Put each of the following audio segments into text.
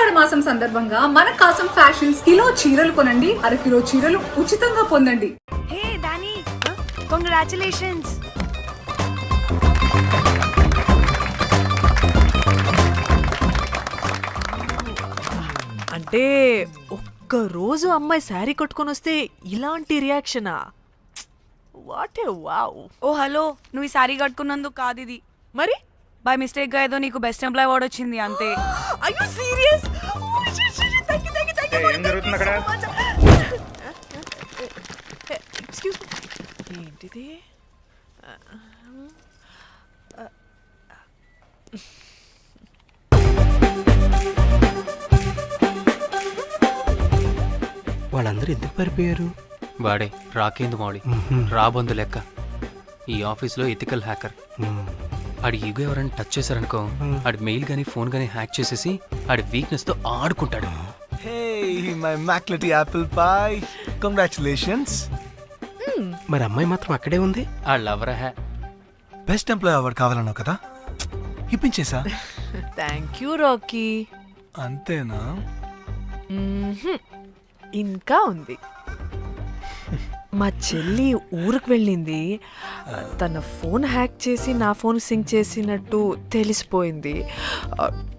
ఆషాఢ మాసం సందర్భంగా మన కాసం ఫ్యాషన్స్ కిలో చీరలు కొనండి, అరకిలో చీరలు ఉచితంగా పొందండి. హే దాని కంగ్రాచులేషన్స్. అంటే ఒక్క రోజు అమ్మాయి శారీ కట్టుకొని వస్తే ఇలాంటి రియాక్షనా? What a wow. ఓ హలో, నువ్వు ఈ సారీ కట్టుకున్నందుకు కాదు ఇది, మరి బై మిస్టేక్ గా ఏదో నీకు బెస్ట్ ఎంప్లాయ్ అవార్డ్ వచ్చింది అంతే. are you serious? Thank you. ఏం జరుగుతుంది అక్కడ? Excuse me. ఏంటిది? వాళ్ళందరూ ఎందుకు పారిపోయారు? వాడే రాకేందు మౌళి, రాబందు లెక్క. ఈ ఆఫీస్లో ఎథికల్ హ్యాకర్. ఆడి ఈగో ఎవరైనా టచ్ చేశారనుకో, ఆడి మెయిల్ గానీ ఫోన్ గానీ హ్యాక్ చేసేసి ఆడి వీక్నెస్ తో ఆడుకుంటాడు. Hey, my McLetty apple pie. Congratulations. మరి అమ్మాయి మాత్రం అక్కడే ఉంది. ఆ లవర్ హ్యా బెస్ట్ ఎంప్లాయ్ అవార్డు కావాలన్నావు కదా, ఇప్పించేసా. Thank you Rocky. అంతేనా? ఇంకా ఉంది. మా చెల్లి ఊరికి వెళ్ళింది. తన ఫోన్ హ్యాక్ చేసి నా ఫోన్ సింక్ చేసినట్టు తెలిసిపోయింది.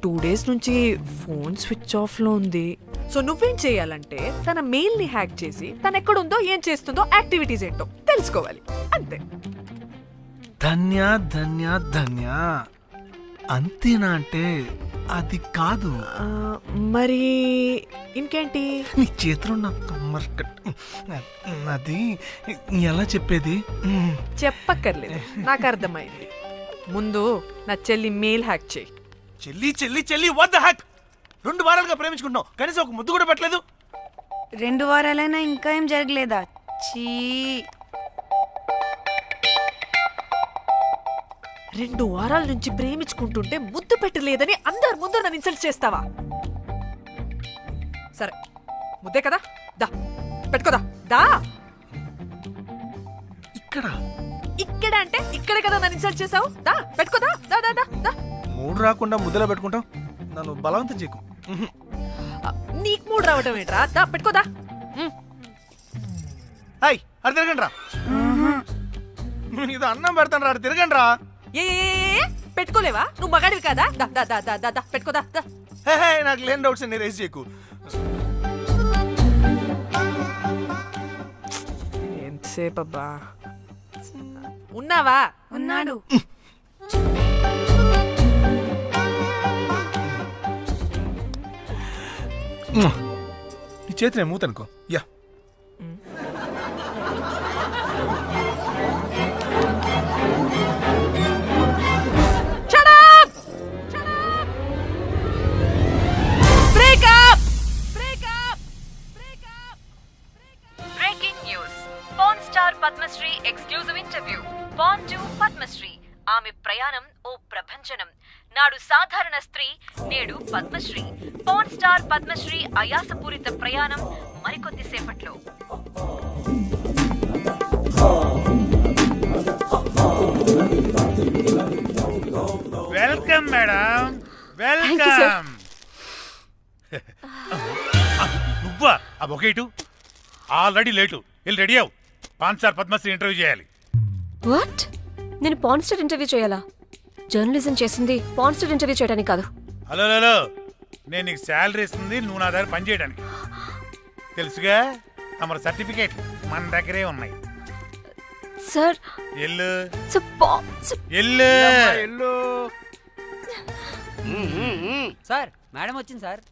2 days నుంచి ఫోన్ స్విచ్ ఆఫ్లో ఉంది. సో నువ్వేం చేయాలంటే తన మెయిల్ని హ్యాక్ చేసి తను ఎక్కడుందో ఏం చేస్తుందో యాక్టివిటీస్ ఏంటో తెలుసుకోవాలి, అంతే. ధన్య ధన్య ధన్య. అంతేనా అంటే అది కాదు. మరి ఇంకేంటి? నీ చేతిలో నా కమ్మర్ అది ఎలా చెప్పేది? చెప్పక్కర్లేదు, నాకు అర్థమైంది. ముందు నా చెల్లి మెయిల్ హ్యాక్ చేయి. చెల్లి చెల్లి చెల్లి వాట్ ద హ్యాక్? 2 వారాలుగా ప్రేమించుకుంటున్నావు, కనీసం ఒక ముద్దు కూడా పెట్టలేదు. 2 వారాలైనా ఇంకా ఏం జరగలేదా? చీ. 2 వారాల నుంచి ప్రేమించుకుంటుంటే ముద్దు పెట్టలేదని అందరు ముందు నన్ను ఇన్సల్ట్ చేస్తావా? సరే, ముద్దే కదా, దా పెట్టుకోదా. దా. ఇక్కడ ఇక్కడ అంటే ఇక్కడే కదా నన్ను ఇన్సల్ట్ చేసావు. దా పెట్టుకోదా. దా దా దా దా. మూడు రాకుండా ముద్దలో పెట్టుకుంటావు, నన్ను బలవంతం చేయకు. నీకు మూడు రావటం ఏంట్రా? దా పెట్టుకోదా. హాయ్, అది తిరగండి రా. ఇది అన్నం పెడతాను రా, తిరగండి రా. ఏ పెట్టుకోలేవా? నువ్వు మగాడివి కదా. దా దా దా దా దా దా పెట్టుకోదా. దా. హే, నాకు లేని డౌట్స్ ని రేస్ చేయకు. ఎంతసేపు అబ్బా? ఉన్నావా? ఉన్నాడు. నీ చేతిని మూతనుకో. Yeah, Padmashri exclusive interview. Born to Padmashri. ఆమె ప్రయాణం ఓ ప్రభంజనం. నాడు సాధారణ స్త్రీ, నేడు పద్మశ్రీ. పాన్ స్టార్ పద్మశ్రీ అయాసపూరిత ప్రయాణం మరికొద్ది సేపట్లో. Welcome madam, welcome. నువ్వా? ఆ బొకేటు ఆల్రెడీ లేటు. వెళ్ళి రెడీ అవు, పాన్ స్టార్ పద్మశ్రీ ఇంటర్వ్యూ చేయాలి. వాట్? నేను పాన్ స్టార్ ఇంటర్వ్యూ చేయాలా? జర్నలిజం చేసింది పాన్ స్టార్ ఇంటర్వ్యూ చేయడానికి కాదు. హలో హలో, నేను నీకు శాలరీ ఇస్తుంది నువ్వు నా దగ్గర పని చేయడానికి. తెలుసుగా, తమ సర్టిఫికేట్ మన దగ్గరే ఉన్నాయి. సార్ ఎల్లు ఎల్లు. సార్ మేడం వచ్చింది సార్.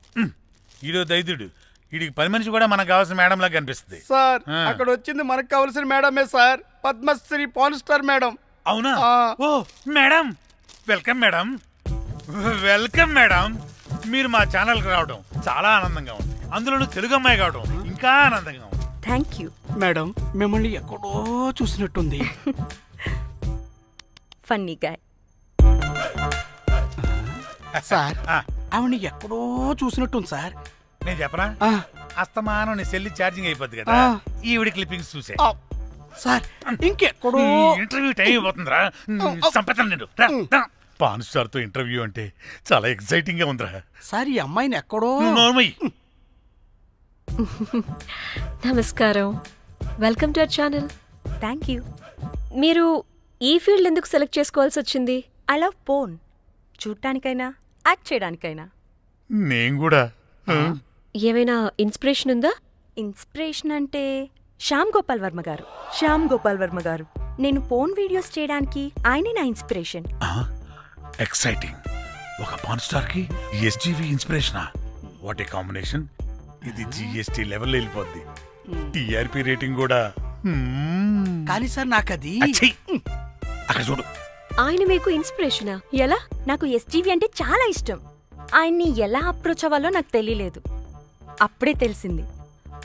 ఈడో దైదుడు, వీడికి పని మనిషి కూడా మనకు కావాల్సిన మేడం లాగా కనిపిస్తుంది. సార్, అక్కడ వచ్చింది మనకు కావాల్సిన మేడమే sir, Padmashri pan star madam. అవునా? ఓ madam, welcome madam. Welcome madam. మీరు మా ఛానల్కి రావడం చాలా ఆనందంగా ఉంది. అందులోనూ తెలుగు అమ్మాయి కావడం ఇంకా ఆనందంగా ఉంది. థ్యాంక్ యూ మేడం, మిమ్మల్ని ఎక్కడో చూసినట్టుంది. Funny guy. సార్, ఆవిడ ఎక్కడో చూసినట్టుంది సార్. నేను చెప్పనా? అస్తమానం నీ సెల్లి ఛార్జింగ్ అయిపోద్ది కదా, ఈవిడి క్లిప్పింగ్స్ చూసే. సార్, ఇంకెక్కడో ఇంటర్వ్యూ టైం అయిపోతుందిరా. సంపేతాను నేను. పాన్ స్టార్ తో ఇంటర్వ్యూ అంటే చాలా ఎక్సైటింగ్ గా ఉందిరా. సార్ ఈ అమ్మాయిని ఎక్కడో నార్మల్. నమస్కారం, welcome to our channel. Thank you. మీరు ఈ ఫీల్డ్ ఎందుకు సెలెక్ట్ చేసుకోవాల్సి వచ్చింది? I love porn. చూడటానికైనా యాక్ట్ చేయడానికైనా. నేను కూడా. ఏమైనా ఇన్స్పిరేషన్ ఉందా? ఇన్స్పిరేషన్ అంటే శ్యామ్ గోపాల్ వర్మ గారు. నేను పోన్ వీడియోస్ చేయడానికి ఆయనే నా ఇన్స్పిరేషన్. ఎక్సైటింగ్. ఒక పాన్ స్టార్ కి ఎస్జీవి ఇన్స్పిరేషనా? What a combination. ఇది జిఎస్టీ లెవెల్ వెళ్ళిపోద్ది. టిఆర్పి రేటింగ్ కూడా. కానీ సార్ నాకు అది అచ్చీ! అక్కడ చూడు. ఆయన మీకు ఇన్స్పిరేషనా? ఎలా? నాకు ఎస్జీవి అంటే చాలా ఇష్టం. ఆయన్ని ఎలా అప్రోచ్ అవ్వాలో నాకు తెలియలేదు. అప్పుడే తెలిసింది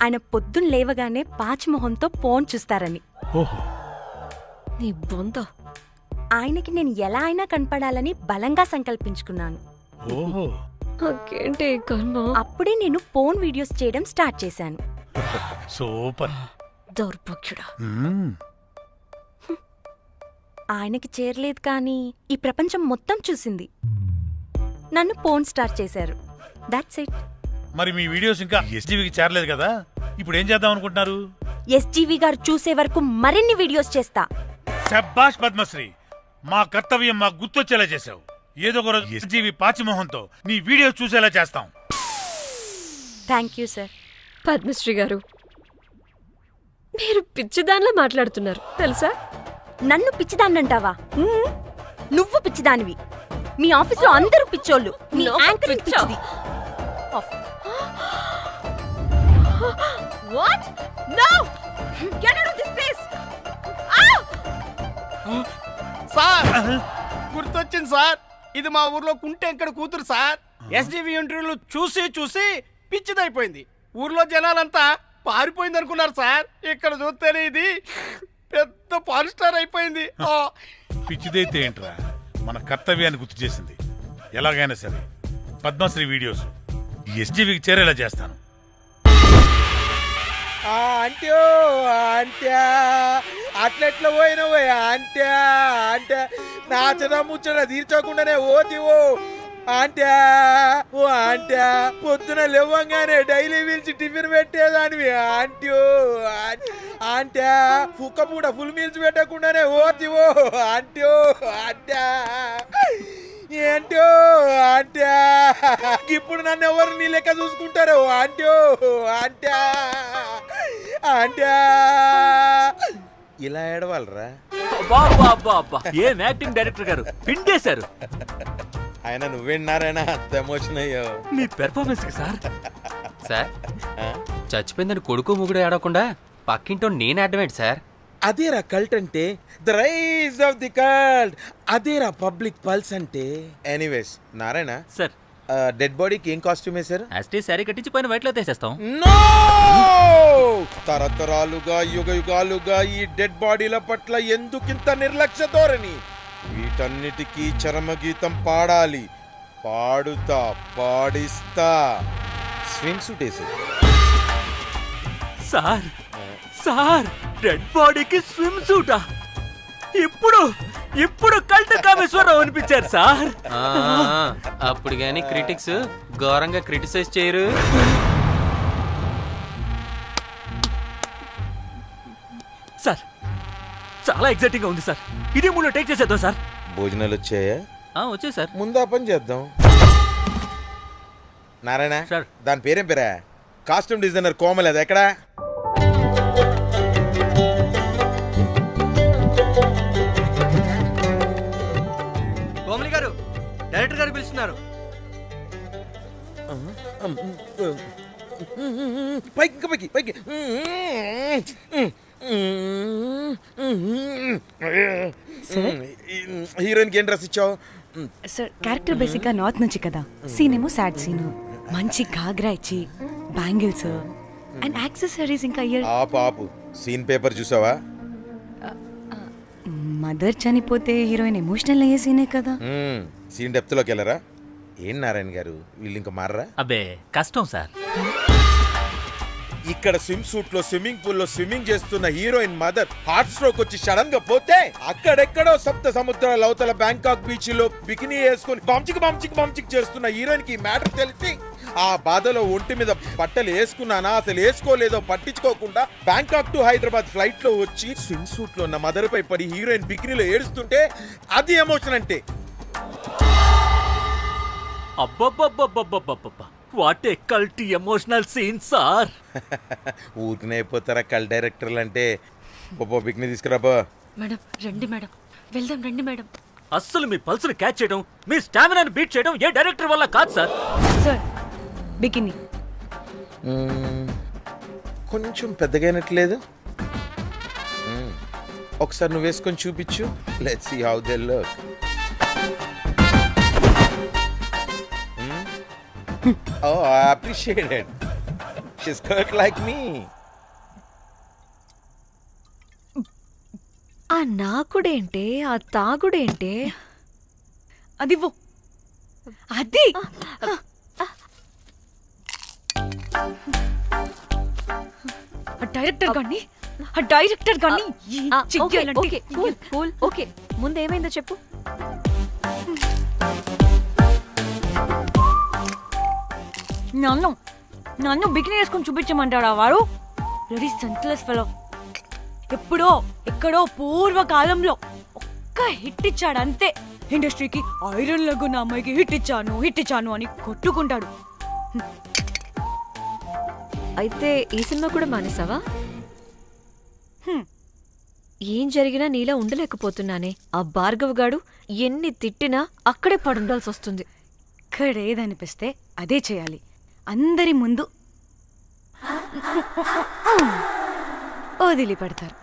ఆయన పొద్దున్న లేవగానే పాచిమొహంతో పోన్ చూస్తారని. ఓహో. నీ బొంద. ఆయనకి నేను ఎలా అయినా కనపడాలని బలంగా సంకల్పించుకున్నాను. ఓహో. నాకేంటి కర్మ? అప్పుడే నేను పోన్ వీడియోస్ చేయడం స్టార్ట్ చేశాను. సూపర్. దౌర్భాగ్యుడా. ఆయనకి చేరలేదు కానీ ఈ ప్రపంచం మొత్తం చూసింది. నన్ను పోన్ స్టార్ట్ చేశారు. That's it. మరి మీ వీడియోస్ ఇంకా ఎస్జీవికి చేరలేదు కదా, ఇప్పుడు ఏం చేద్దాం అనుకుంటున్నారు? ఎస్జీవి గారు చూసే వరకు మరిన్ని వీడియోస్ చేస్తా. శబ్బాష్ పద్మశ్రీ, మా కర్తవ్యం మాకు గుర్తొచ్చేలా చేసావు. ఏదో ఒక రోజు ఎస్జీవి పాచిమోహంతో నీ వీడియో చూసేలా చేస్తాం. Thank you sir. పద్మశ్రీ గారు, మీరు పిచ్చిదానిలా మాట్లాడుతున్నారు తెలుసా? నన్ను పిచ్చిదాన్నంటావా? నువ్వు పిచ్చిదానివి. మీ ఆఫీసులో అందరూ పిచ్చోళ్ళు. నీ యాంకరింగ్ పిచ్చిది. What? No! Get out of this place! Sir గుర్తొచ్చింది సార్. ఇది మా ఊర్లో కుంటెంకడ కూతురు సార్. ఎస్జీవి ఇంటర్వ్యూలు చూసి చూసి పిచ్చిదైపోయింది. ఊర్లో జనాలంతా పారిపోయింది అనుకున్నారు సార్. ఇక్కడ చూస్తేనే ఇది పెద్ద పాన్ స్టార్ అయిపోయింది. పిచ్చిదైతే ఏంట్రా, మన కర్తవ్యాన్ని గుర్తు చేసింది. ఎలాగైనా సరే పద్మశ్రీ వీడియోస్ ఎస్జీవికి చేరేలా చేస్తాను. అంట్యో అంట్యా అట్లెట్లా పోయినవో అంట్యా అంటే నాచన ముచ్చట తీర్చకుండానే ఓతివో అంట్యా. ఓ అంట్యా పొద్దున లేవంగానే డైలీ పిలిచి టిఫిన్ పెట్టేదానివి అంట్యో అంట్యా. కుక్క పూట ఫుల్ మీల్స్ పెట్టకుండానే ఓతివో అంట్యో అంట్యా. ఏంటో అంట్యా ఇప్పుడు నన్ను ఎవరు నీ లెక్క చూసుకుంటారు అంట్యో అంట్యా అంట్యా. ఇలా ఏడవాలరా? ఏం యాక్టింగ్ డైరెక్టర్ గారు పిండేశారు. ఆయన నువ్వేనారాయణ అంత ఎమోషన్ అయ్యో మీ పెర్ఫార్మెన్స్ కి సార్. సార్, చచ్చిపోయిందని కొడుకు ముగుడు ఏడవకుండా పక్కింటో నేను అడ్డమేంటి సార్? అదేరా కల్ట్ అంటే, the rise of the cult. అదేరా పబ్లిక్ పల్స్ అంటే. ఎనీవేస్ నారాయణ సార్, డెడ్ బాడీకి ఏం కాస్ట్యూమ్ వేశారు? యాస్టీ సారీ కట్టించి పైన వైట్లో తీసేస్తాం. నో! తరతరాలుగా యుగ యుగాలుగా ఈ డెడ్ బాడీల పట్ల ఎందుకింత నిర్లక్ష్య ధోరణి? వీటన్నిటికీ చరమగీతం పాడాలి. పాడుతా, పాడిస్తా. స్విమ్ సూట్ వేసి సార్ సార్, డెడ్ బాడీకి స్విమ్ సూటా? ఇప్పుడు కల్ట్ కామేశ్వరరావు అనిపించారు సార్. అప్పుడు గాని క్రిటిక్స్ ఘోరంగా క్రిటిసైజ్ చేయరు. సార్, చాలా ఎగ్జైటింగ్ గా ఉంది సార్. ఇదే మూడు టేక్ చేసేద్దాం సార్. భోజనాలు వచ్చాయా? వచ్చే సార్. ముందు ఆ పని చేద్దాం. నారాయణ సార్. దాని పేరేం పేరా? Costume designer Komal. అది ఎక్కడా? కోమలి గారు, డైరెక్టర్ గారు పిలుస్తున్నారు. పైకి పైకి పైకి. హీరోయిన్కి ఏం డ్రెస్ ఇచ్చావు? సార్, క్యారెక్టర్ బేసిక్ గా నార్త్ నుంచి కదా. సీన్ ఏమో సాడ్ సీన్. మంచి ఘాగ్రా ఇచ్చి బ్యాంగిల్స్ అండ్ యాక్సెసరీస్ ఇంకా ఇయర్. ఆపు సీన్ పేపర్ చూసావా? మదర్ చనిపోతే హీరోయిన్ ఎమోషనల్ అయ్యే సీనే కదా. సీన్ డెప్త్ లోకి వెళ్ళరా? ఏం నారాయణ గారు వీళ్ళు ఇంకా మారరా? అబ్బే కష్టం సార్. ఇక్కడ స్విమ్ సూట్ లో స్విమ్మింగ్ పూల్ లో స్విమ్మింగ్ చేస్తున్న హీరోయిన్ మదర్ హార్ట్ స్ట్రోక్ వచ్చి సడన్ గా పోతే అక్కడెక్కడో సప్త సముద్రాల అవతల బ్యాంకాక్ బీచ్ లో బికినీ వేసుకొని బంచిక్ చేస్తున్న హీరోయిన్ కి మ్యాటర్ తెలిసి ఆ బాధలో ఒంటి మీద బట్టలు వేసుకున్నానా అసలు వేసుకోలేదో పట్టించుకోకుండా బ్యాంకాక్ టు హైదరాబాద్ ఫ్లైట్ లో వచ్చి స్విమ్ సూట్ లో ఉన్న మదర్ పై పడి హీరోయిన్ బికినీలో ఏడుస్తుంటే అది ఎమోషన్ అంటే. అబ్బబ్బబ్బబ్బబ్బబ్బబ్బా what a cult emotional scene sir. ఊరికనే అయిపోతారా కల్ డైరెక్టర్లు అంటే. బికినీ తీసుకురాబో. మేడం రండి మేడం, వెళ్దాం రండి మేడం. అస్సలు మీ పల్స్ని క్యాచ్ చేయడం, మీ స్టామినాని బీట్ చేయడం ఏ డైరెక్టర్ వల్ల కాదు సార్. సార్ బికినీ కొంచెం పెద్దగైనట్లేదు. ఒకసారి నువ్వు వేసుకొని చూపించు. Let's see how they look. Oh, I appreciate it. She's cut like me. ఆ నాకుడేంటే ఆ తాగుడేంటే అదివ్వు, అది డైరెక్టర్ గాని ఓకే కూల్ కూల్ ఓకే ముందు ఏమైందో చెప్పు. నన్ను బికినీ వేసుకొని చూపించమంటాడా వాడు? Ready senseless fellow. ఎప్పుడో ఎక్కడో పూర్వకాలంలో ఒక్క హిట్ ఇచ్చాడు అంతే. ఇండస్ట్రీకి ఐరన్ లగున్న అమ్మాయికి హిట్ ఇచ్చాను అని కొట్టుకుంటాడు. అయితే ఈ సినిమా కూడా మానేసావా? ఏం జరిగినా నీలా ఉండలేకపోతున్నానే. ఆ భార్గవ్ గాడు ఎన్ని తిట్టినా అక్కడే పడుండాల్సి వస్తుంది. ఇక్కడ ఏదనిపిస్తే అదే చేయాలి. అందరి ముందు వదిలిపెడతారు.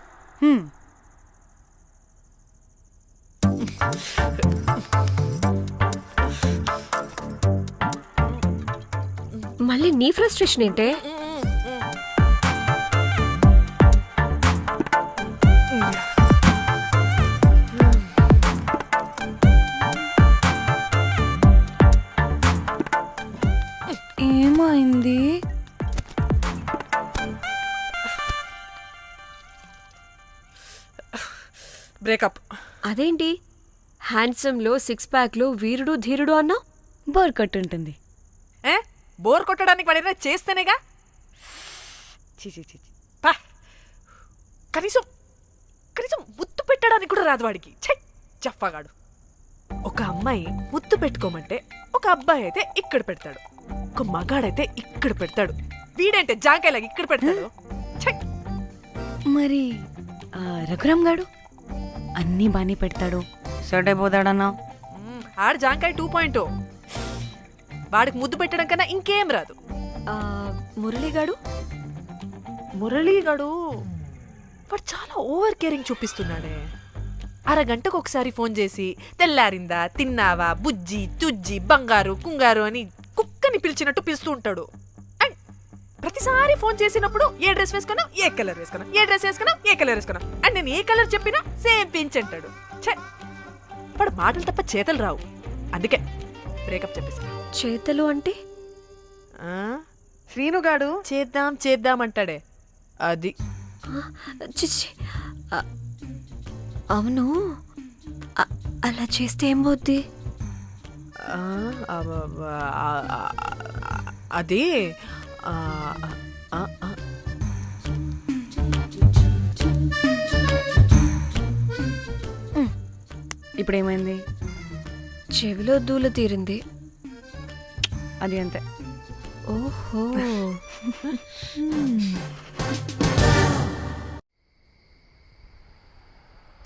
మళ్ళీ నీ ఫ్రస్ట్రేషన్ ఏంటే? ఏమైంది? బ్రేకప్. అదేంటి హ్యాండ్సమ్ లో సిక్స్ ప్యాక్ లో వీరుడు ధీరుడు అన్నా? బోర్ కట్టుంటుంది. బోర్ కొట్టడానికి వాడైనా చేస్తేనేగా. పా. కనీసం ముద్దు పెట్టడానికి కూడా రాదు వాడికి. జఫాగాడు. ఒక అమ్మాయి ముద్దు పెట్టుకోమంటే ఒక అబ్బాయి అయితే ఇక్కడ పెడతాడు, ఒక మగాడైతే ఇక్కడ పెడతాడు. వీడంటే జాంకాయలాగా ఇక్కడ పెడతాడు. మరి రఘురామ్ గాడు అన్నీ బానే పెడతాడు, సెట్ అయిపోతాడన్నా. ఆడ జాంకాయ 2.0. వాడికి ముద్దు పెట్టడం కన్నా ఇంకేం రాదు. మురళీగాడు వాడు చాలా ఓవర్ కేరింగ్ చూపిస్తున్నాడే. అరగంటకు ఒకసారి ఫోన్ చేసి తెల్లారిందా, తిన్నావా, బుజ్జి తుజ్జి, బంగారు కుంగారు అని కుక్కని పిలిచినట్టు పిలుస్తూ ఉంటాడు. అండ్ ప్రతిసారి ఫోన్ చేసినప్పుడు ఏ డ్రెస్ వేసుకున్నా, ఏ కలర్ వేసుకున్నా, ఏ డ్రెస్ వేసుకున్నా, ఏ కలర్ వేసుకున్నా, అండ్ నేను ఏ కలర్ చెప్పినా సేమ్ పించ్ అంటాడు. వాడు మాటలు తప్ప చేతలు రావు. అందుకే బ్రేకప్ చెప్పేసి. చేతలు అంటే శ్రీనుగాడు చేద్దాం అంటాడే అది. చిచ్చి అవును, అలా చేస్తే ఏం పోద్ది? అది ఇప్పుడేమైంది? చెవిలో దూల తీరింది. అది అంతే. ఓహో.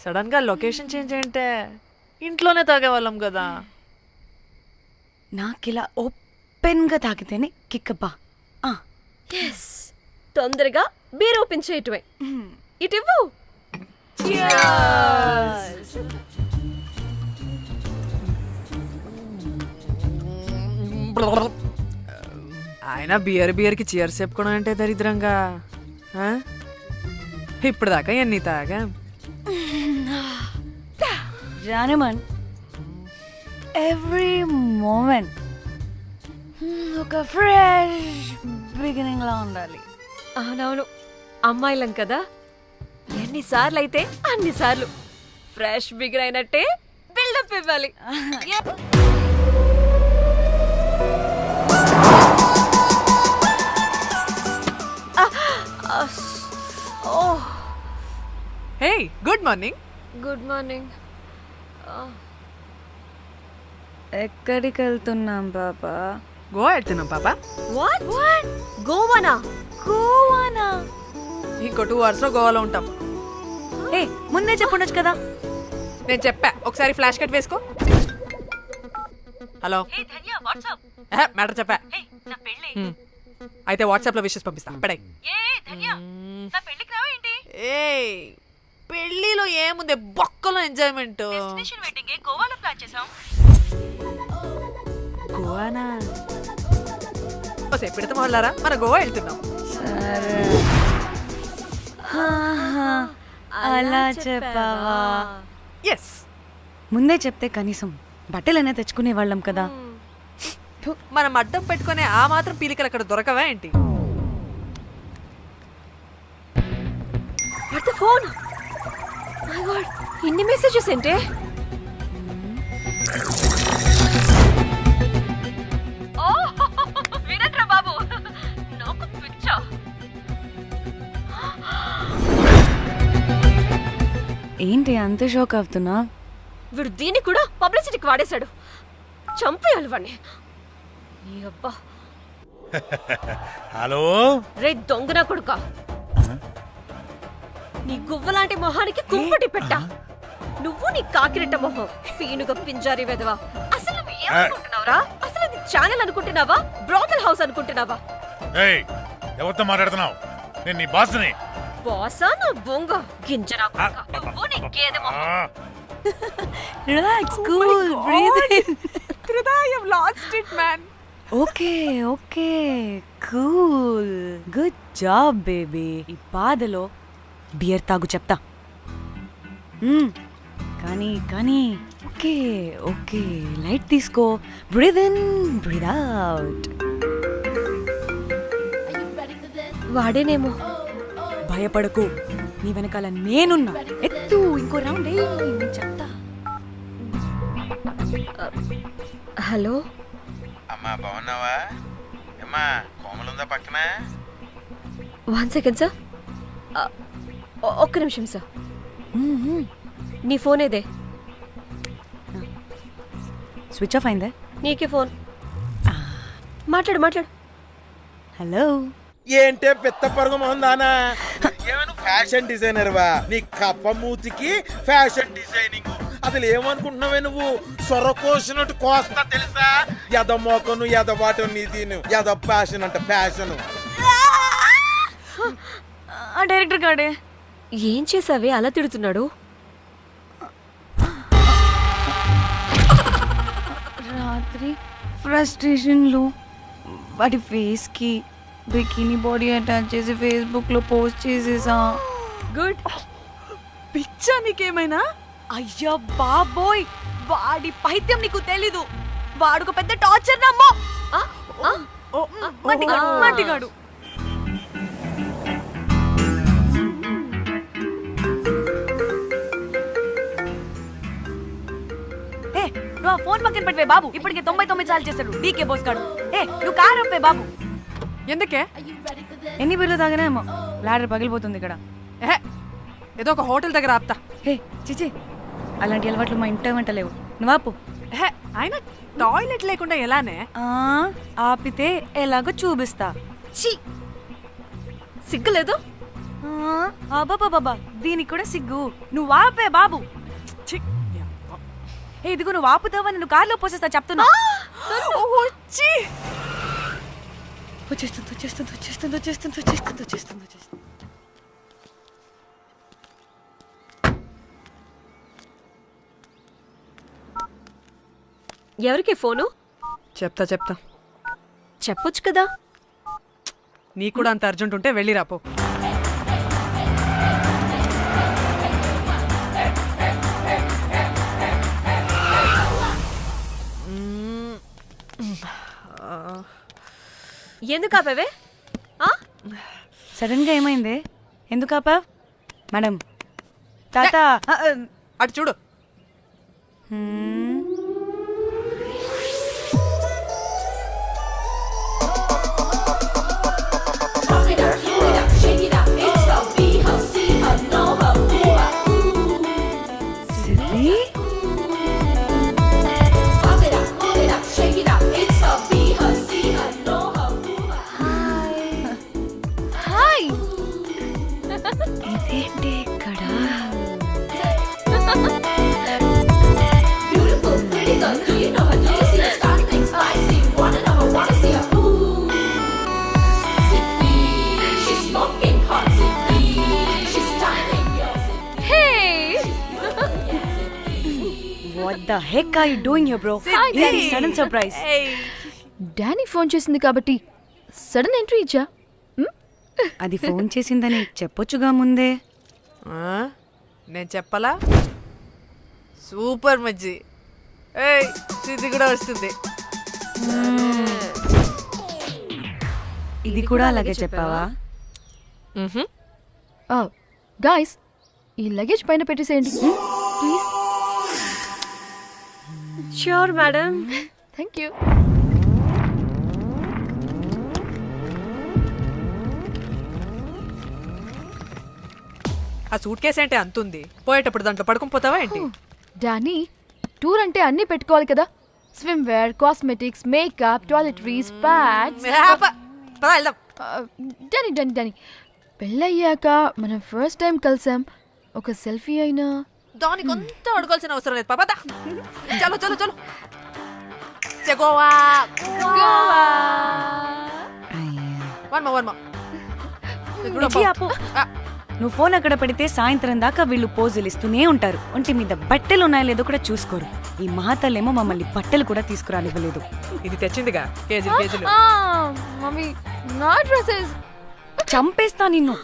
సడన్ గా లొకేషన్ చేంజ్ అంటే ఇంట్లోనే తాగేవాళ్ళం కదా. నాకిలా ఓపెన్గా తాగితేనే కిక్కబ్బా. తొందరగా బీర్ ఓపెన్ చేయటమే. ఇటివ్వు. ఆయన బియర్కి చియర్స్ చెప్పుకోవడం అంటే దరిద్రంగా. ఇప్పుడు దాకా ఎన్ని తాగా జానమన్. ఎవ్రీ మూమెంట్ ఒక ఫ్రెష్ బిగినింగ్ లా ఉండాలి. అవునవును, అమ్మాయిలం కదా, ఎన్నిసార్లు అయితే అన్నిసార్లు ఫ్రెష్ బిగర్ అయినట్టే బిల్డప్ ఇవ్వాలి. హే, గుడ్ మార్నింగ్. Good morning. ఎక్కడికి వెళ్తున్నాం పాపా? గోవా వెళ్తున్నాం పాపా. వాట్ గోవానా? గోవానా? ఇంకో 2 hours లో గోవాలో ఉంటాం. ఏ ముందే చెప్పుండొచ్చు కదా. నేను చెప్పా, ఒకసారి ఫ్లాష్ కట్ వేసుకో. హలో, మ్యాటర్ చెప్పా. అయితే వాట్సాప్ లో విషెస్ పంపిస్తా. పడాయి. ఏ పెళ్ళిలో ఏముంది, బొక్కలో ఎంజాయ్మెంట్. గోవానా? ఓసే పిడత మొహల్లారా, మన గోవా వెళ్తున్నాం. సరే, అలా చెప్పావా? ఎస్, ముందే చెప్తే కనీసం బట్టలైనా తెచ్చుకునే వాళ్ళం కదా. మనం అడ్డం పెట్టుకునే ఆ మాత్రం పీలికలు అక్కడ దొరకవా ఏంటి? What the phone? My God, ఇన్ని మెసేజెస్ ఏంటే? వినట్రా బాబు, నాకు పిచ్చా. ఏంటి అంత షాక్ అవుతున్నా? వీడు దీన్ని కూడా పబ్లిసిటీకి వాడేశాడు. చంపేయాలి వాడిని. నీ అబ్బా. హలో రే దొంగన కొడుక, నీ గువ్వలాంటి మొహానికి కుంపటి పెట్ట. నువ్వు నీ కాకిరెట్ట మొహం, పీనుగ పింజారి వెదవా. అసలు నువ్వు ఏమనుకుంటున్నావురా? అసలు ఇది ఛానల్ అనుకుంటున్నావా, బ్రోకల్ హౌస్ అనుకుంటున్నావా? ఏయ్, ఎవరితో మాట్లాడుతున్నావు? నేను నీ బాస్ని. బాసా నా బొంగ గింజరా కొడుక. నువ్వు నీ గేదె మొహం. Relax, cool, breathe in. I have lost it, man. Okay okay, cool, good job baby. ఈ బాధలో బియర్ తాగు చెప్తా. కానీ కానీ ఓకే ఓకే, లైట్ తీసుకో. Breathe in, breathe out. వాడేనేమో. భయపడకు, నీ వెనకాల నేనున్నా. ఎత్తు, ఇంకో రౌండ్ నేను చెప్తా. హలో, అమ్మా బాగున్నావా? అమ్మా కోమలుందా పక్కన? 1 second సార్. ఒక్క నిమిషం సార్. నీ ఫోన్ ఏదే? స్విచ్ ఆఫ్ అయిందే. నీకే ఫోన్. మాట్లాడు మాట్లాడు. హలో, ఏంటే పెద్ద పరుగు మొహందానా? ఏమను ఫ్యాషన్ డిజైనర్ వా? నీ కప్ప మూతికి ఫ్యాషన్ డిజైనింగ్. అసలు ఏమనుకుంటున్నావే నువ్వు? సొర కోసినట్టు కోస్తా తెలుసా? ఎద మోకను ఎద వాటను నీ దీను ఎద ఫ్యాషన్ అంట ఫ్యాషన్. ఆ డైరెక్టర్ గాడే. ఏం చేసావే అలా తిడుతున్నాడు? రాత్రి ఫ్రస్ట్రేషన్లో వాడి ఫేస్కి బికినీ బాడీ అటాచ్ చేసి ఫేస్బుక్లో పోస్ట్ చేసేసా. గుడ్. పిచ్చా నీకేమైనా? అయ్యా బాబోయ్, వాడి పైత్యం నీకు తెలీదు. వాడుకు పెద్ద టార్చర్ నమ్మో. మట్టిగాడు. ఏ నువ్వు ఆ ఫోన్ పక్కన పెట్టవే బాబు. ఇప్పటికే 99 సార్లు చేశాడు డీకే బోస్ గాడు. ఏ నువ్వు కారు అప్పే బాబు. ఎందుకే? ఎన్ని బిర్లు తాగినామో లాడర్ పగిలిపోతుంది ఇక్కడ. ఏదో ఒక హోటల్ దగ్గర ఆపుతా. హే చిచి, అలాంటి అలవాట్లు మా ఇంట వెంట లేవు. నువ్వు ఆపు. ఆయన టాయిలెట్ లేకుండా ఎలానే? ఆపితే ఎలాగో చూపిస్తా. ఛీ, సిగ్గులేదు? బాబా దీనికి కూడా సిగ్గు. నువ్వు ఆపే బాబు. ఇదిగో నువ్వు ఆపుతావని నువ్వు కార్లో పోసేస్తా చెప్తున్నా. వచ్చేస్తుంది. ఎవరికి ఫోను? చెప్తా చెప్పొచ్చు కదా. నీ కూడా అంత అర్జెంట్ ఉంటే వెళ్ళి రాపో. ఎందుకు ఆపేవే? సడన్ గా ఏమైంది? ఎందుకు ఆపా? మేడం తాత అటు చూడు. హాయ్ ఇదేంటి ఇక్కడ? What the heck are you doing here, bro? This is sudden surprise. Danny phone చేసింది కాబట్టి సడన్ ఎంట్రీ ఇచ్చా. అది ఫోన్ చేసిందని చెప్పొచ్చుగా ముందే. నేను చెప్పలా? సూపర్ మజ్జి. ఏయ్ ఇది కూడా వస్తుంది. ఇది కూడా అలాగే చెప్పావా? గాయ్స్ ఈ లగేజ్ పైన పెట్టేసేయండి please. Sure, madam. Thank you. ఆ సూట్ కేసు అంటే అంతుంది, పోయేటప్పుడు దాంట్లో పడుకుని పోతావా ఏంటి? డానీ టూర్ అంటే అన్నీ పెట్టుకోవాలి కదా. Swimwear, cosmetics, makeup, toiletries, pads. Danny Danny Danny పెళ్ళయ్యాక మనం ఫస్ట్ టైం కలిసాం. ఒక సెల్ఫీ అయినా దానికి అంతా అడగాల్సిన అవసరం లేదు పాపా. చలో చలో చలో. గోవా నువ్వు ఫోన్ అక్కడ పెడితే సాయంత్రం దాకా వీళ్ళు పోజులు ఇస్తూనే ఉంటారు. ఒంటి మీద బట్టలు ఉన్నాయో లేదో కూడా చూసుకోరు. ఈ మహాతల్లేమో మమ్మల్ని బట్టలు కూడా తీసుకురానివ్వలేదు. ఇది తెచ్చిందిగా కేజీలు కేజీలు. మమ్మీ నా డ్రెస్సెస్. చంపేస్తా నిన్ను.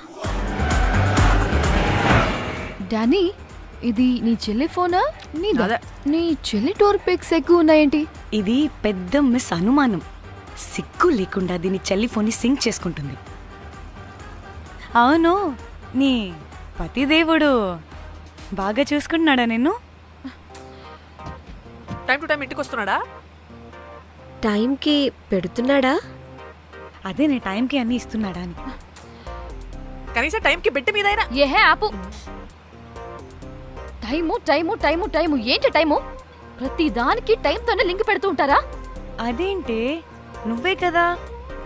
డానీ ఇది నీ చెల్లి ఫోనా నీదా? నీ చెల్లి టూర్ పిక్స్ ఎక్కువ ఉన్నాయేంటి? ఇది పెద్ద మిస్ అనుమానం. సిగ్గు లేకుండా దీని చెల్లి ఫోన్ని సింక్ చేసుకుంటుంది. అవును, నీ పతిదేవుడు బాగా చూసుకుంటున్నాడా నిన్ను? టైం టు టైం ఇంటికి వస్తున్నాడా? టైంకి పెడుతున్నాడా? అదే నీ టైంకి అన్ని ఇస్తున్నాడా అని. కనీసం టైంకి బెట్టి మీదైనా. ఏహే ఆపు. టైము టైము టైము టైము ఏంటి టైము? ప్రతి దానికి టైంతోనే లింక్ పెడుతూ ఉంటారా? అదేంటి, నువ్వే కదా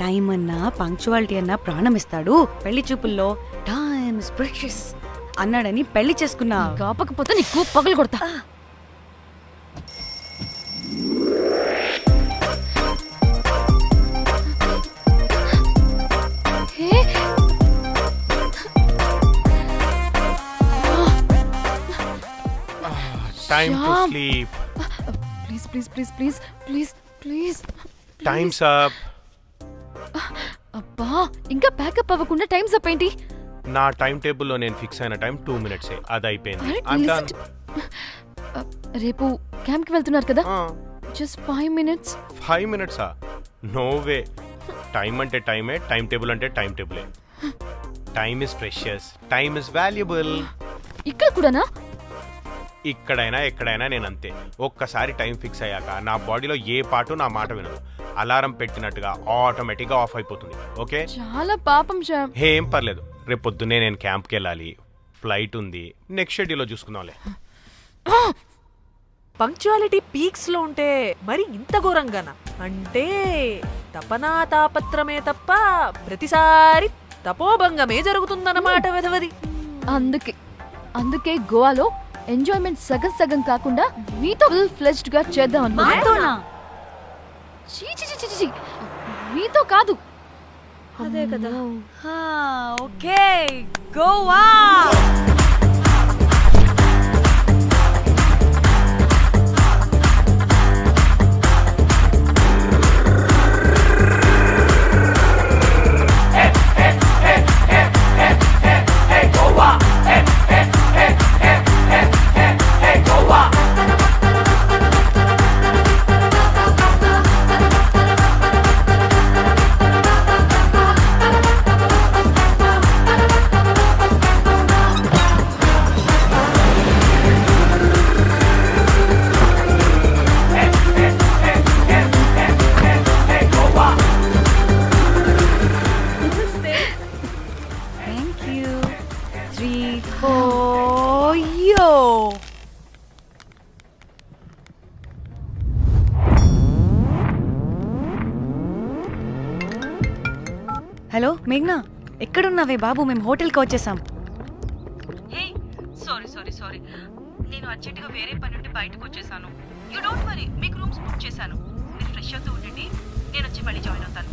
టైం అన్నా పంక్చువాలిటీ అన్నా ప్రాణం ఇస్తాడు, పెళ్లి చూపుల్లో టైమ్ ఇస్ ప్రెషియస్ అన్నాడని పెళ్లి చేసుకున్నా. కాపకపోతే నీకు పగలు కొడతా. Time to sleep. Please, please, please, please, please, please. Time's up. అబ్బా ఇంకా ప్యాకప్ అవ్వకుండా టైమ్స్ అప్ ఏంటి? నా టైం టేబుల్లో నేను ఫిక్స్ అయిన టైం 2 minutes. అది అయిపోయింది. రేపు క్యాంప్కి వెళ్తున్నారు కదా? Just 5 minutes. 5 minutes? No way. Time అంటే టైమే, టైం టేబుల్ అంటే టైం టేబులే. Time is precious, time is valuable. ఇక్కడ కూడానా? ఇక్కడైనా ఎక్కడైనా నేను అంతే. ఒక్కసారి టైం ఫిక్స్ అయ్యాక నా బాడీలో ఏ పాటు నా మాట వినదు. అలారం పెట్టినట్టుగా ఆటోమేటిక్గా ఆఫ్ అయిపోతుంది. ఓకే, చాలా పాపం శ్యామ్. ఏం పర్లేదు, రేపు పొద్దున్నే నేను క్యాంప్కి వెళ్ళాలి, ఫ్లైట్ ఉంది. నెక్స్ట్ షెడ్యూల్లో చూసుకుందాంలే. పంక్చువాలిటీ పీక్స్ లో ఉంటే మరి ఇంత ఘోరంగానా? అంటే తపనా తాపత్రమే తప్ప ప్రతిసారి తపోభంగమే జరుగుతుందన్నమాట వెధవది. అందుకే గోవాలో ఎంజాయ్మెంట్ సగం సగం కాకుండా మీతో ఫుల్ ఫ్లెజ్డ్ గా చేద్దాం అనుకున్నా. మీతో కాదు. అదే కదా. ఓకే, గోవా. హలో మేఘ్నా, ఎక్కడున్నావే బాబు? మేము హోటల్కి వచ్చేసాం. హే సారీ సారీ సారీ, నేను అర్జెంటుగా వేరే పని నుండి బయటకు వచ్చేసాను. యూ డోంట్ వరీ, మీకు రూమ్స్ బుక్ చేశాను. మీరు ఫ్రెష్ అవుతూ ఉండండి, నేను వచ్చి మళ్ళీ జాయిన్ అవుతాను.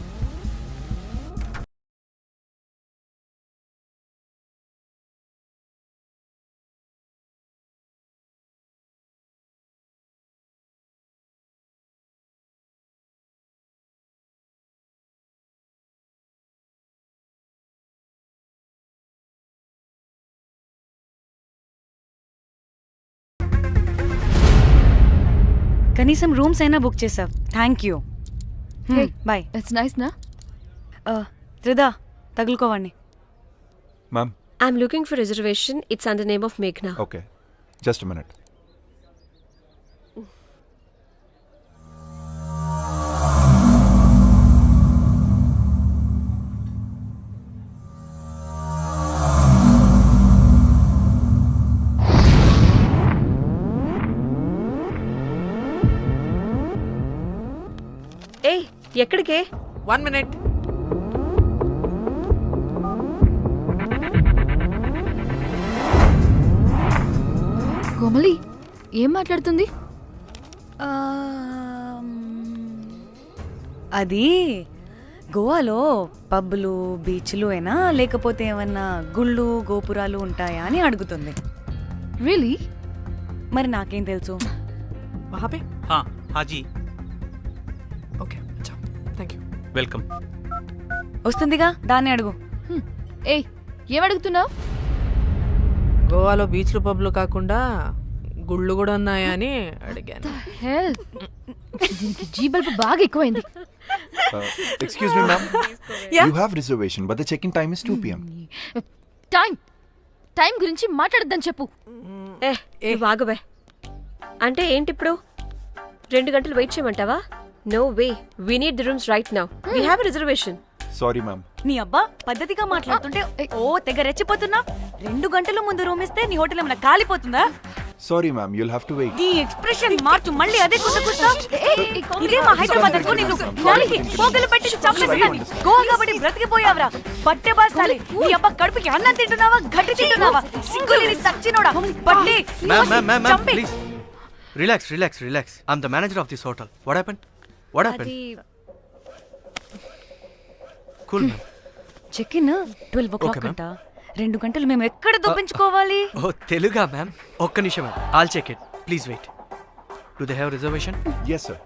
కనీసం రూమ్స్ అయినా బుక్ చేసావు, thank you. Bye. It's nice నా? త్రిదా, తగులుకోవండి. Ma'am. I'm looking for reservation. It's under name of మేఘ్నా. Okay, just minute. ఏ ఎక్కడికే? 1 minute. కోమలి ఏం మాట్లాడుతుంది? అది గోవాలో పబ్బులు బీచ్లు అయినా లేకపోతే ఏమన్నా గుళ్ళు గోపురాలు ఉంటాయా అని అడుగుతుంది. రియలీ? మరి నాకేం తెలుసు? वहाँ पे? हाँ जी, ఓకే, అచ్చా, థ్యాంక్ యూ. వెల్కమ్. వస్తుందిగా, దాన్ని అడుగు. ఏ ఏం అడుగుతున్నావు? గోవాలో బీచ్లు పబ్లు కాకుండా గుళ్ళు కూడా ఉన్నాయా అని అడిగాను. హెల్, దీనికి జీ బల్బ్ బాగా ఎక్కువైంది. Excuse me ma'am, Yeah. You have reservation but the check-in time is 2 PM. Time గురించి మాట్లాడద్దని చెప్పు. నువ్వు ఆగువే. అంటే ఏంటి ఇప్పుడు 2 గంటలు వెయిట్ చేయమంటావా? No way, we need the rooms right now. We have reservation. Sorry ma'am. నీ అబ్బా పద్ధతిగా మాట్లాడుతుంటే ఓ తెగ రెచ్చిపోతున్నా. 2 గంటల ముందు రూమ్ ఇస్తే నీ హోటల్ ఏమైనా కాలిపోతుందా? Sorry ma'am, you'll have to wait. నీ ఎక్స్ప్రెషన్ మార్చు, మళ్ళీ అదే కుసకుస్తా. ఇదే మా హైదరాబాద్ అనుకో, నేను గాలికి పోగలు పెట్టి చంపేస్తాను. గోవా కాబట్టి బ్రతికిపోయావరా బట్టే బాసాలి. నీ అబ్బా కడుపుకి అన్నం తింటున్నావా, గడ్డి తింటున్నావా? సింగులేని సచ్చినోడా బట్టే. మ్యామ్ చంపే. Please relax. I'm the manager of this hotel. What happened? అది cool ma'am. Check in 12 o'clock Okay, ma'am. అంట. 2 గంటలు మేము ఎక్కడ దొప్పించుకోవాలి? ఓ తెలుగా మ్యామ్? ఒక్క నిమిషం ma'am, I'll check it. Please wait. Do they have reservation? Yes sir.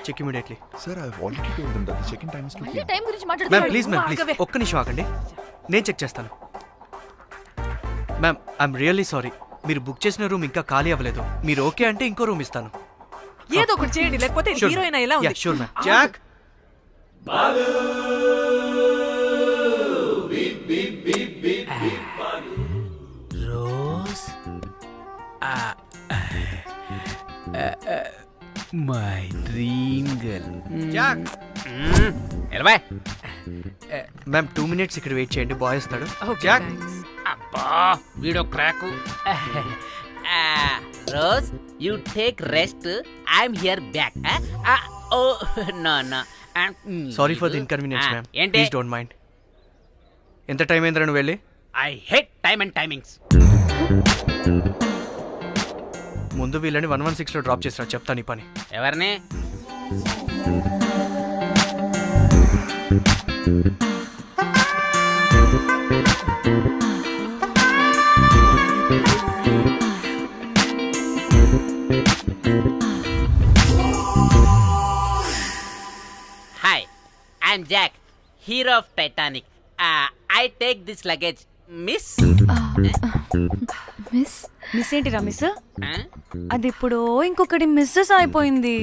Check immediately. Sir, I have already told them that the check-in time is 2 PM. Time గురించి ma'am మాట్లాడుతున్నాడు. Please ఒక్క నిమిషం ఆగండి, నేను చెక్ చేస్తాను. Ma'am I'm really sorry, మీరు book చేసిన room ఇంకా ఖాళీ అవ్వలేదు. మీరు ఓకే అంటే ఇంకో రూమ్ ఇస్తాను. ఏదో ఒకటి చేయండి, లేకపోతే హీరోయిన్ ఎలా ఉంది? Sure ma'am. Jack, Rose, my dream girl. Jack. Ma'am 2 minutes ఇక్కడ వెయిట్ చేయండి, బాయ్ వస్తాడు. జాక్. అబ్బా వీడో crack. Rose, you take rest, I'm here back. Oh no no, sorry for the inconvenience ma'am. ఏంటి? Please don't mind. ఎంత time అయిందిరా నువ్వు వెళ్ళి? I hate time and timings. ముందు వీళ్ళని 116లో డ్రాప్ చేసినా, చెప్తాను ఈ పని. ఎవరిని? Hi, I'm Jack, hero of Titanic. I take this luggage, miss. Miss ఏంటిరా మిస్? అది ఇప్పుడు ఇంకొకటి మిస్సెస్ అయిపోయింది.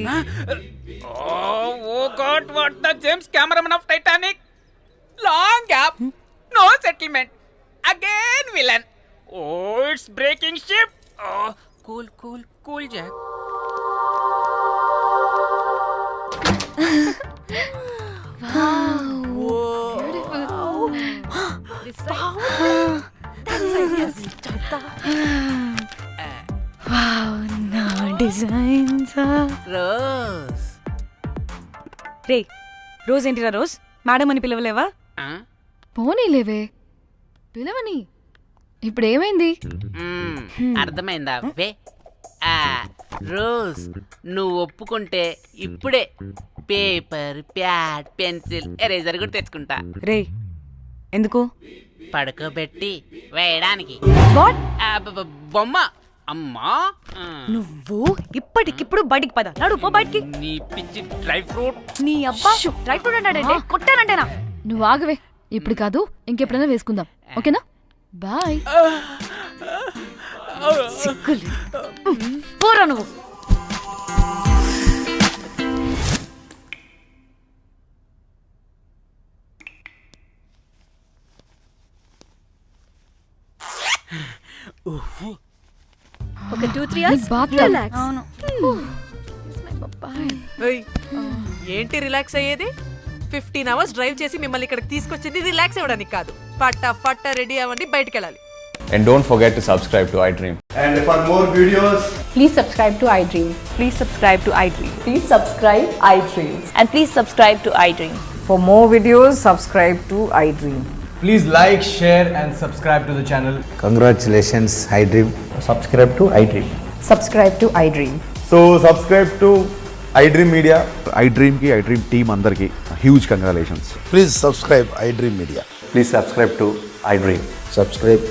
Oh God, what the James cameraman of Titanic. Long gap, no settlement, again villain. Oh it's breaking ship. Cool cool cool Jack. నా designs. Rose, రే Rose ఏంటిరా Rose? Madam అని పిలవలేవా? పోనీలేవే పిలవని. ఇప్పుడు ఏమైంది? అర్థమైందా వే రోజ్, నువ్వు ఒప్పుకుంటే ఇప్పుడే పేపర్, ప్యాడ్, పెన్సిల్, ఎరేజర్ కూడా తెచ్చుకుంటా. రే ఎందుకు? పడుకోబెట్టి వేయడానికి. వాట్? బొమ్మ. అమ్మా, నువ్వు ఇప్పటికిప్పుడు బయటికి పద. నడు పో బయటికి. నీ పిచ్చి డ్రై ఫ్రూట్. నీ అబ్బా డ్రై ఫ్రూట్ అన్నాడంటే కొట్టానంటేనా? నువ్వు ఆగవే, ఇప్పుడు కాదు ఇంకెప్పుడైనా వేసుకుందాం, ఓకేనా? బాయ్. సిగ్గులు పోరా నువ్వు. ఒక 2-3 hours రిలాక్స్. అవును. ఏయ్, ఏంటి రిలాక్స్ అయ్యేది? 15 hours డ్రైవ్ చేసి మిమ్మల్ని ఇక్కడికి తీసుకొచ్చింది రిలాక్స్ అవ్వడానికి కాదు. పట్ట రెడీ అవ్వండి, బయటికి వెళ్ళాలి. And don't forget to subscribe to iDream. And for more videos, Please subscribe to iDream. Please subscribe to iDream. Please subscribe iDream. And please subscribe to iDream. For more videos, subscribe to iDream. Please like, share, and subscribe to the channel. Congratulations, iDream. Subscribe to iDream. Subscribe to iDream. So subscribe to iDream Media. iDream ki iDream team andarki huge congratulations. Please subscribe iDream Media. Please subscribe to iDream. Subscribe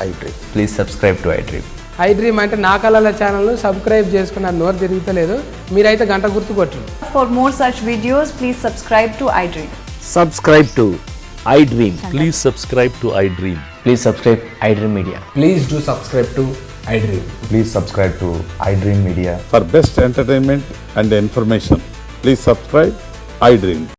iDream. Please subscribe to iDream. iDream అంటే నా కళల channel subscribe చేసుకున్న నోరు తిరుగుతలేదు. మీరైతే గంట గుర్తు కొట్టండి. For more such videos, please subscribe to iDream. Subscribe to iDream. Please subscribe to iDream. Please subscribe iDream Media. Please do subscribe to iDream. Please subscribe to iDream Media. For best entertainment and information, please subscribe iDream.